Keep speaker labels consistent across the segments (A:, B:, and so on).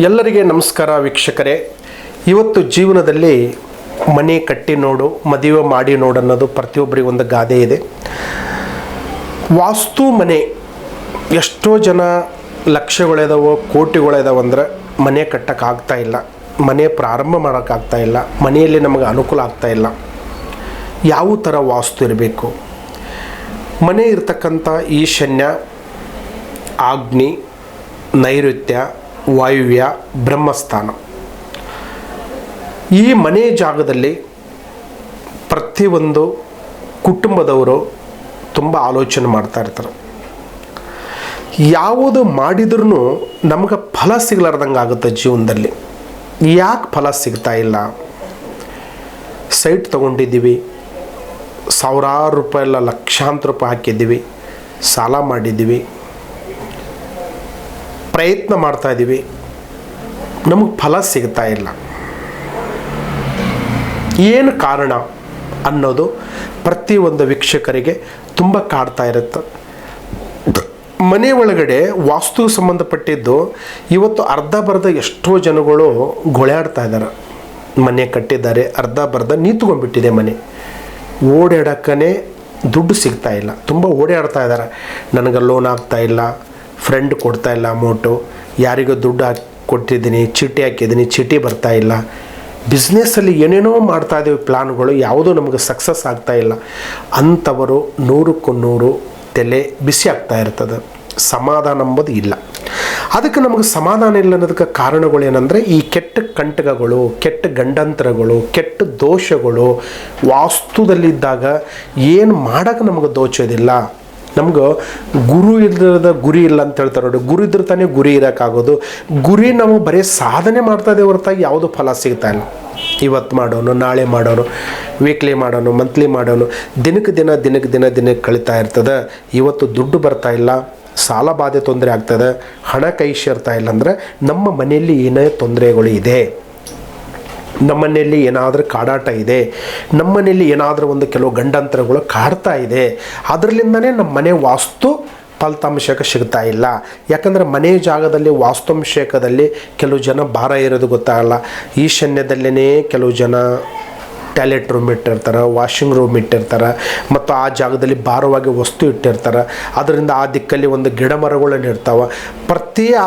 A: ಎಲ್ಲರಿಗೆ ನಮಸ್ಕಾರ ವೀಕ್ಷಕರೇ. ಇವತ್ತು ಜೀವನದಲ್ಲಿ ಮನೆ ಕಟ್ಟಿ ನೋಡು, ಮದುವೆ ಮಾಡಿ ನೋಡು ಅನ್ನೋದು ಪ್ರತಿಯೊಬ್ಬರಿಗೆ ಒಂದು ಗಾದೆ ಇದೆ. ವಾಸ್ತು ಮನೆ ಎಷ್ಟೋ ಜನ ಲಕ್ಷಗಳಿದಾವೋ ಕೋಟಿಗಳಿದಾವೆ ಅಂದ್ರೆ ಮನೆ ಕಟ್ಟೋಕ್ಕಾಗ್ತಾ ಇಲ್ಲ, ಮನೆ ಪ್ರಾರಂಭ ಮಾಡೋಕ್ಕಾಗ್ತಾ ಇಲ್ಲ, ಮನೆಯಲ್ಲಿ ನಮಗೆ ಅನುಕೂಲ ಆಗ್ತಾ ಇಲ್ಲ. ಯಾವ ಥರ ವಾಸ್ತು ಇರಬೇಕು? ಮನೆ ಇರ್ತಕ್ಕಂಥ ಈಶಾನ್ಯ, ಆಗ್ನಿ, ನೈಋತ್ಯ, ವಾಯುವ್ಯ, ಬ್ರಹ್ಮಸ್ಥಾನ, ಈ ಮನೆ ಜಾಗದಲ್ಲಿ ಪ್ರತಿಯೊಂದು ಕುಟುಂಬದವರು ತುಂಬ ಆಲೋಚನೆ ಮಾಡ್ತಾ ಇರ್ತಾರೆ. ಯಾವುದು ಮಾಡಿದ್ರೂ ನಮಗೆ ಫಲ ಸಿಗಲಾರ್ದಂಗೆ ಆಗುತ್ತೆ ಜೀವನದಲ್ಲಿ. ಯಾಕೆ ಫಲ ಸಿಗ್ತಾ ಇಲ್ಲ? ಸೈಟ್ ತೊಗೊಂಡಿದ್ದೀವಿ, ಸಾವಿರಾರು ರೂಪಾಯಿ ಎಲ್ಲ ಲಕ್ಷಾಂತರ ರೂಪಾಯಿ ಹಾಕಿದ್ದೀವಿ, ಸಾಲ ಮಾಡಿದ್ದೀವಿ, ಪ್ರಯತ್ನ ಮಾಡ್ತಾ ಇದ್ದೀವಿ, ನಮಗೆ ಫಲ ಸಿಗ್ತಾ ಇಲ್ಲ. ಏನು ಕಾರಣ ಅನ್ನೋದು ಪ್ರತಿಯೊಂದು ವೀಕ್ಷಕರಿಗೆ ತುಂಬ ಕಾಡ್ತಾ ಇರುತ್ತೆ. ಮನೆ ಒಳಗಡೆ ವಾಸ್ತು ಸಂಬಂಧಪಟ್ಟಿದ್ದು ಇವತ್ತು ಅರ್ಧ ಬರ್ಧ ಎಷ್ಟೋ ಜನಗಳು ಗೊಳಾಡ್ತಾ ಇದ್ದಾರೆ. ಮನೆ ಕಟ್ಟಿದ್ದಾರೆ, ಅರ್ಧ ಬರ್ಧ ನಿಂತ್ಕೊಂಡ್ಬಿಟ್ಟಿದೆ ಮನೆ. ಓಡಾಡಕ್ಕೇ ದುಡ್ಡು ಸಿಗ್ತಾ ಇಲ್ಲ, ತುಂಬ ಓಡಾಡ್ತಾ ಇದ್ದಾರೆ. ನನಗೆ ಲೋನ್ ಆಗ್ತಾ ಇಲ್ಲ, ಫ್ರೆಂಡ್ ಕೊಡ್ತಾ ಇಲ್ಲ ಅಮೌಂಟು, ಯಾರಿಗೂ ದುಡ್ಡು ಕೊಟ್ಟಿದ್ದೀನಿ, ಚೀಟಿ ಹಾಕಿದ್ದೀನಿ, ಚೀಟಿ ಬರ್ತಾ ಇಲ್ಲ. ಬಿಸ್ನೆಸ್ಸಲ್ಲಿ ಏನೇನೋ ಮಾಡ್ತಾ ಇದ್ದೀವಿ ಪ್ಲ್ಯಾನ್ಗಳು, ಯಾವುದೂ ನಮಗೆ ಸಕ್ಸಸ್ ಆಗ್ತಾ ಇಲ್ಲ. ಅಂಥವರು 100ಕ್ಕೆ 100 ತಲೆ ಬಿಸಿ ಆಗ್ತಾ ಇರ್ತದೆ. ಸಮಾಧಾನ ಎಂಬುದು ಇಲ್ಲ. ಅದಕ್ಕೆ ನಮಗೆ ಸಮಾಧಾನ ಇಲ್ಲ ಅನ್ನೋದಕ್ಕೆ ಕಾರಣಗಳು ಏನಂದರೆ ಈ ಕೆಟ್ಟ ಕಂಟಕಗಳು, ಕೆಟ್ಟ ಗಂಡಂತರಗಳು, ಕೆಟ್ಟ ದೋಷಗಳು ವಾಸ್ತುದಲ್ಲಿದ್ದಾಗ ಏನು ಮಾಡೋಕ್ಕೆ ನಮಗೆ ದೋಚೋದಿಲ್ಲ. ನಮ್ಗೆ ಗುರು ಇಲ್ಲದ ಗುರಿ ಇಲ್ಲ ಅಂತ ಹೇಳ್ತಾರೆ ನೋಡಿ. ಗುರು ಇದ್ರೆ ತಾನೇ ಗುರಿ ಇರೋಕ್ಕಾಗೋದು. ಗುರಿ ನಾವು ಬರೀ ಸಾಧನೆ ಮಾಡ್ತಾ ಇದ್ದೇವೆ ಹೊರತಾಗಿ ಯಾವುದೂ ಫಲ ಸಿಗ್ತಾ ಇಲ್ಲ. ಇವತ್ತು ಮಾಡೋನು, ನಾಳೆ ಮಾಡೋನು, ವೀಕ್ಲಿ ಮಾಡೋನು, ಮಂತ್ಲಿ ಮಾಡೋನು, ದಿನಕ್ಕೆ ದಿನ ಕಳೀತಾ ಇರ್ತದೆ. ಇವತ್ತು ದುಡ್ಡು ಬರ್ತಾ ಇಲ್ಲ, ಸಾಲ ಬಾಧೆ ತೊಂದರೆ ಆಗ್ತದೆ, ಹಣ ಕೈ ಸೇರ್ತಾ ಇಲ್ಲ ಅಂದರೆ ನಮ್ಮ ಮನೆಯಲ್ಲಿ ಏನೇ ತೊಂದರೆಗಳು ಇದೆ, ನಮ್ಮನೆಯಲ್ಲಿ ಏನಾದರೂ ಕಾಡಾಟ ಇದೆ, ನಮ್ಮನೆಯಲ್ಲಿ ಏನಾದರೂ ಒಂದು ಕೆಲವು ಗಂಡಂತರಗಳು ಕಾಡ್ತಾ ಇದೆ. ಅದರಲ್ಲಿಂದನೇ ನಮ್ಮ ಮನೆ ವಾಸ್ತು ಫಲಿತಾಂಶಕ್ಕೆ ಸಿಗ್ತಾ ಇಲ್ಲ. ಯಾಕಂದರೆ ಮನೆ ಜಾಗದಲ್ಲಿ ವಾಸ್ತುಂಶಕದಲ್ಲಿ ಕೆಲವು ಜನ ಭಾರ ಇರೋದು ಗೊತ್ತಾಗಲ್ಲ. ಈಶಾನ್ಯದಲ್ಲೇ ಕೆಲವು ಜನ ಟಾಯ್ಲೆಟ್ ರೂಮ್ ಇಟ್ಟಿರ್ತಾರೆ, ವಾಷಿಂಗ್ ರೂಮ್ ಇಟ್ಟಿರ್ತಾರೆ, ಮತ್ತು ಆ ಜಾಗದಲ್ಲಿ ಭಾರವಾಗಿ ವಸ್ತು ಇಟ್ಟಿರ್ತಾರೆ. ಅದರಿಂದ ಆ ದಿಕ್ಕಲ್ಲಿ ಒಂದು ಗಿಡ ಮರಗಳನ್ನು ಇರ್ತಾವೆ.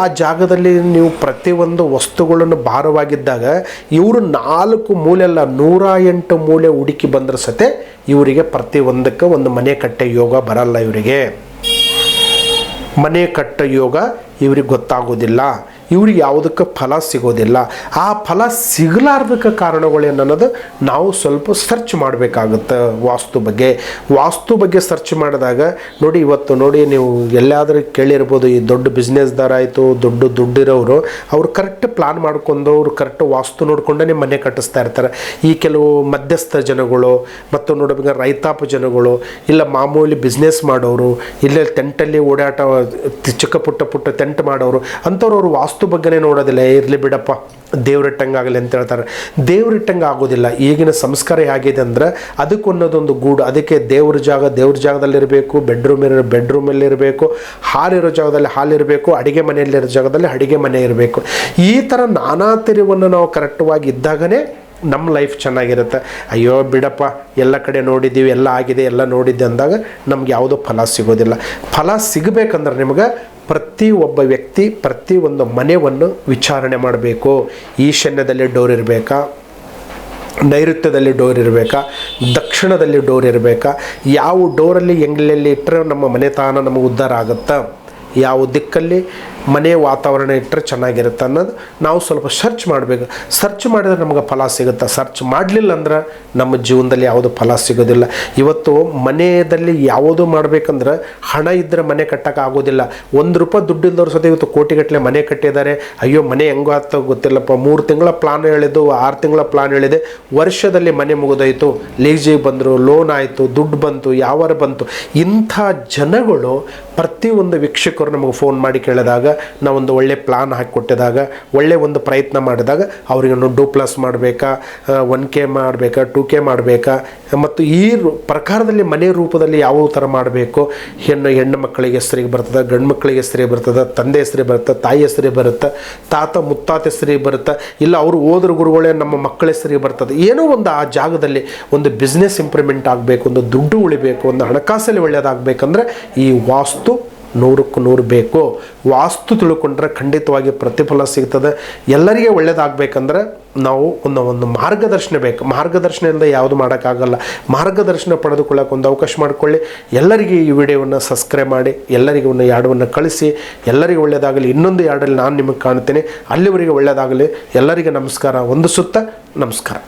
A: ಆ ಜಾಗದಲ್ಲಿ ನೀವು ಪ್ರತಿಯೊಂದು ವಸ್ತುಗಳನ್ನು ಭಾರವಾಗಿದ್ದಾಗ ಇವರು 4 ಮೂಲೆ ಅಲ್ಲ 108 ಮೂಲೆ ಹುಡುಕಿ ಬಂದ್ರೆ ಸತೆ ಇವರಿಗೆ ಪ್ರತಿಯೊಂದಕ್ಕೆ ಒಂದು ಮನೆ ಕಟ್ಟೆ ಯೋಗ ಬರಲ್ಲ. ಇವರಿಗೆ ಮನೆ ಕಟ್ಟ ಯೋಗ ಇವ್ರಿಗೆ ಗೊತ್ತಾಗೋದಿಲ್ಲ. ಇವ್ರಿಗೆ ಯಾವುದಕ್ಕೆ ಫಲ ಸಿಗೋದಿಲ್ಲ. ಆ ಫಲ ಸಿಗಲಾರ್ದಕ್ಕೆ ಕಾರಣಗಳೇನನ್ನೋದು ನಾವು ಸ್ವಲ್ಪ ಸರ್ಚ್ ಮಾಡಬೇಕಾಗುತ್ತೆ. ವಾಸ್ತು ಬಗ್ಗೆ ಸರ್ಚ್ ಮಾಡಿದಾಗ ನೋಡಿ, ಇವತ್ತು ನೋಡಿ ನೀವು ಎಲ್ಲಾದರೂ ಕೇಳಿರ್ಬೋದು, ಈ ದೊಡ್ಡ ಬಿಸ್ನೆಸ್ದಾರ ಆಯಿತು, ದುಡ್ಡಿರೋರು ಅವ್ರು ಕರೆಕ್ಟ್ ಪ್ಲಾನ್ ಮಾಡ್ಕೊಂಡು ಅವ್ರು ಕರೆಕ್ಟ್ ವಾಸ್ತು ನೋಡ್ಕೊಂಡೇ ಮನೆ ಕಟ್ಟಿಸ್ತಾ ಇರ್ತಾರೆ. ಈ ಕೆಲವು ಮಧ್ಯಸ್ಥ ಜನಗಳು ಮತ್ತು ನೋಡಬೇಕು ರೈತಾಪಿ ಜನಗಳು, ಇಲ್ಲ ಮಾಮೂಲಿ ಬಿಸ್ನೆಸ್ ಮಾಡೋರು, ಇಲ್ಲೇ ಟೆಂಟಲ್ಲಿ ಓಡಾಟ ಚಿಕ್ಕ ಪುಟ್ಟ ಟೆಂಟ್ ಮಾಡೋರು, ಅಂಥವ್ರು ಅವರು ವಾಸ್ತು ಬಗ್ಗೆನೇ ನೋಡೋದಿಲ್ಲ. ಇರಲಿ ಬಿಡಪ್ಪ, ದೇವ್ರಿಟ್ಟಂಗಾಗಲಿ ಅಂತ ಹೇಳ್ತಾರೆ. ದೇವ್ರಿಟ್ಟಂಗೆ ಆಗೋದಿಲ್ಲ. ಈಗಿನ ಸಂಸ್ಕಾರ ಹೇಗಿದೆ ಅಂದರೆ ಅದಕ್ಕೊಂದೊಂದು ಗೂಡು. ಅದಕ್ಕೆ ದೇವ್ರ ಜಾಗದಲ್ಲಿರಬೇಕು, ಬೆಡ್ರೂಮಲ್ಲಿರಬೇಕು, ಹಾಲಿರೋ ಜಾಗದಲ್ಲಿ ಹಾಲಿರಬೇಕು, ಅಡುಗೆ ಮನೆಯಲ್ಲಿರೋ ಜಾಗದಲ್ಲಿ ಅಡುಗೆ ಮನೆ ಇರಬೇಕು. ಈ ಥರ ನಾನಾ ತಿರುವನ್ನು ನಾವು ಕರೆಕ್ಟವಾಗಿ ಇದ್ದಾಗನೇ ನಮ್ಮ ಲೈಫ್ ಚೆನ್ನಾಗಿರುತ್ತೆ. ಅಯ್ಯೋ ಬಿಡಪ್ಪ, ಎಲ್ಲ ಕಡೆ ನೋಡಿದ್ದೀವಿ, ಎಲ್ಲ ಆಗಿದೆ, ಎಲ್ಲ ನೋಡಿದ್ದೆ ಅಂದಾಗ ನಮ್ಗೆ ಯಾವುದೋ ಫಲ ಸಿಗೋದಿಲ್ಲ. ಫಲ ಸಿಗಬೇಕಂದ್ರೆ ನಿಮಗೆ ಪ್ರತಿಯೊಬ್ಬ ವ್ಯಕ್ತಿ ಪ್ರತಿಯೊಂದು ಮನೆಯನ್ನು ವಿಚಾರಣೆ ಮಾಡಬೇಕು. ಈಶಾನ್ಯದಲ್ಲಿ ಡೋರ್ ಇರಬೇಕಾ, ನೈಋತ್ಯದಲ್ಲಿ ಡೋರ್ ಇರಬೇಕಾ, ದಕ್ಷಿಣದಲ್ಲಿ ಡೋರ್ ಇರಬೇಕಾ, ಯಾವ ಡೋರಲ್ಲಿ ಎಲ್ಲೆಲ್ಲಿ ಇಟ್ಟರೆ ನಮ್ಮ ಮನೆ ತಾನ ನಮಗೆ ಉದ್ಧಾರ ಆಗುತ್ತಾ, ಯಾವ ದಿಕ್ಕಲ್ಲಿ ಮನೆ ವಾತಾವರಣ ಇಟ್ಟರೆ ಚೆನ್ನಾಗಿರುತ್ತೆ ಅನ್ನೋದು ನಾವು ಸ್ವಲ್ಪ ಸರ್ಚ್ ಮಾಡಬೇಕು. ಸರ್ಚ್ ಮಾಡಿದ್ರೆ ನಮಗೆ ಫಲ ಸಿಗುತ್ತೆ. ಸರ್ಚ್ ಮಾಡಲಿಲ್ಲ ಅಂದ್ರೆ ನಮ್ಮ ಜೀವನದಲ್ಲಿ ಯಾವುದು ಫಲ ಸಿಗೋದಿಲ್ಲ. ಇವತ್ತು ಮನೆಯಲ್ಲಿ ಯಾವುದು ಮಾಡಬೇಕಂದ್ರೆ ಹಣ ಇದ್ದರೆ ಮನೆ ಕಟ್ಟೋಕೆ ಆಗೋದಿಲ್ಲ. ₹1 ದುಡ್ಡು ಇಲ್ದವ್ರು ಸತ ಇವತ್ತು ಕೋಟಿಗಟ್ಟಲೆ ಮನೆ ಕಟ್ಟಿದ್ದಾರೆ. ಅಯ್ಯೋ ಮನೆ ಹೆಂಗೋ ಆಗ್ತೋ ಗೊತ್ತಿಲ್ಲಪ್ಪ, 3 ತಿಂಗಳ ಪ್ಲಾನ್ ಹೇಳಿದ್ದು, 6 ತಿಂಗಳ ಪ್ಲಾನ್ ಹೇಳಿದೆ, ವರ್ಷದಲ್ಲಿ ಮನೆ ಮುಗಿದೋಯ್ತು, ಲೀಜಿಗೆ ಬಂದರು, ಲೋನ್ ಆಯಿತು, ದುಡ್ಡು ಬಂತು, ಯಾವಾರ ಬಂತು. ಇಂಥ ಜನಗಳು ಪ್ರತಿಯೊಂದು ವೀಕ್ಷಕರು ನಮಗೆ ಫೋನ್ ಮಾಡಿ ಕೇಳಿದಾಗ ನಾವೊಂದು ಒಳ್ಳೆ ಪ್ಲಾನ್ ಹಾಕಿಕೊಟ್ಟಿದಾಗ, ಒಳ್ಳೆ ಒಂದು ಪ್ರಯತ್ನ ಮಾಡಿದಾಗ ಅವರಿಗೆ ಡೂಪ್ಲಸ್ ಮಾಡಬೇಕಾ, 1K ಮಾಡಬೇಕಾ, 2K ಮಾಡಬೇಕಾ, ಮತ್ತು ಈ ಪ್ರಕಾರದಲ್ಲಿ ಮನೆ ರೂಪದಲ್ಲಿ ಯಾವ ಥರ ಮಾಡಬೇಕು, ಹೆಣ್ಣು ಮಕ್ಕಳಿಗೆ ಹೆಸರಿಗೆ ಬರ್ತದೆ, ಗಂಡು ಮಕ್ಕಳಿಗೆ ಹೆಸರಿಗೆ ಬರ್ತದೆ, ತಂದೆ ಹೆಸರಿಗೆ ಬರುತ್ತೆ, ತಾಯಿ ಹೆಸರಿಗೆ ಬರುತ್ತೆ, ತಾತ ಮುತ್ತಾತ ಹೆಸರಿಗೆ ಬರುತ್ತೆ, ಇಲ್ಲ ಅವರು ಹೋದ್ರ ಗುರುಗಳೇ ನಮ್ಮ ಮಕ್ಕಳ ಹೆಸರಿಗೆ ಬರ್ತದೆ. ಏನೋ ಒಂದು ಆ ಜಾಗದಲ್ಲಿ ಒಂದು ಬಿಸ್ನೆಸ್ ಇಂಪ್ರೂವ್ಮೆಂಟ್ ಆಗಬೇಕು, ಒಂದು ದುಡ್ಡು ಉಳಿಬೇಕು, ಒಂದು ಹಣಕಾಸಲ್ಲಿ ಒಳ್ಳೆಯದಾಗಬೇಕಂದ್ರೆ ಈ ವಾಸ್ತು 100ಕ್ಕೆ 100 ಬೇಕು. ವಾಸ್ತು ತಿಳ್ಕೊಂಡ್ರೆ ಖಂಡಿತವಾಗಿ ಪ್ರತಿಫಲ ಸಿಗ್ತದೆ. ಎಲ್ಲರಿಗೆ ಒಳ್ಳೆಯದಾಗಬೇಕಂದ್ರೆ ನಾವು ಒಂದು ಮಾರ್ಗದರ್ಶನ ಬೇಕು. ಮಾರ್ಗದರ್ಶನ ಇಲ್ಲದೆ ಯಾವುದು ಮಾಡೋಕ್ಕಾಗಲ್ಲ. ಮಾರ್ಗದರ್ಶನ ಪಡೆದುಕೊಳ್ಳೋಕೆ ಒಂದು ಅವಕಾಶ ಮಾಡಿಕೊಳ್ಳಿ. ಎಲ್ಲರಿಗೆ ಈ ವಿಡಿಯೋವನ್ನು ಸಬ್ಸ್ಕ್ರೈಬ್ ಮಾಡಿ, ಎಲ್ಲರಿಗೂ ಒಂದು ಯಾಡವನ್ನು ಕಳಿಸಿ. ಎಲ್ಲರಿಗೂ ಒಳ್ಳೆಯದಾಗಲಿ. ಇನ್ನೊಂದು ಯಾಡಲ್ಲಿ ನಾನು ನಿಮಗೆ ಕಾಣ್ತೇನೆ. ಅಲ್ಲಿವರೆಗೆ ಒಳ್ಳೆಯದಾಗಲಿ. ಎಲ್ಲರಿಗೆ ನಮಸ್ಕಾರ. ಒಂದು ಸುತ್ತ ನಮಸ್ಕಾರ.